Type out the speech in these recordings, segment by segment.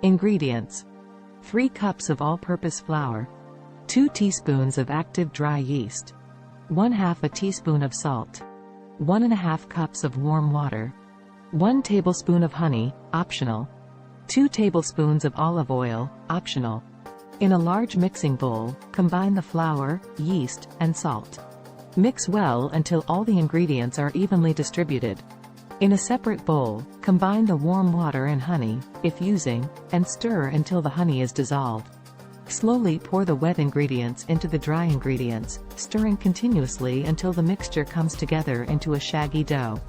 Ingredients: 3 cups of all-purpose flour, 2 teaspoons of active dry yeast, 1/2 a teaspoon of salt, 1½ cups of warm water, 1 tablespoon of honey, optional, 2 tablespoons of olive oil, optional. In a large mixing bowl, combine the flour, yeast, and salt. Mix well until all the ingredients are evenly distributed. In a separate bowl, combine the warm water and honey, if using, and stir until the honey is dissolved. Slowly pour the wet ingredients into the dry ingredients, stirring continuously until the mixture comes together into a shaggy dough.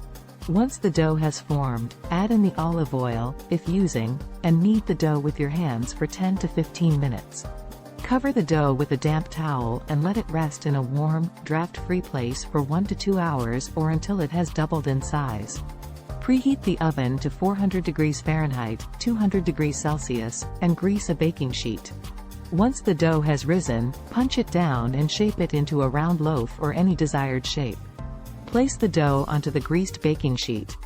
Once the dough has formed, add in the olive oil, if using, and knead the dough with your hands for 10 to 15 minutes. Cover the dough with a damp towel and let it rest in a warm, draft-free place for 1 to 2 hours or until it has doubled in size. Preheat the oven to 400 degrees Fahrenheit, 200 degrees Celsius, and grease a baking sheet. Once the dough has risen, punch it down and shape it into a round loaf or any desired shape. Place the dough onto the greased baking sheet.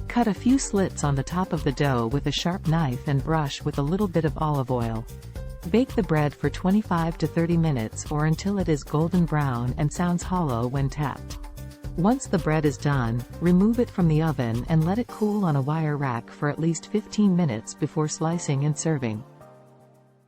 Cut a few slits on the top of the dough with a sharp knife and brush with a little bit of olive oil. Bake the bread for 25 to 30 minutes or until it is golden brown and sounds hollow when tapped. Once the bread is done, remove it from the oven and let it cool on a wire rack for at least 15 minutes before slicing and serving.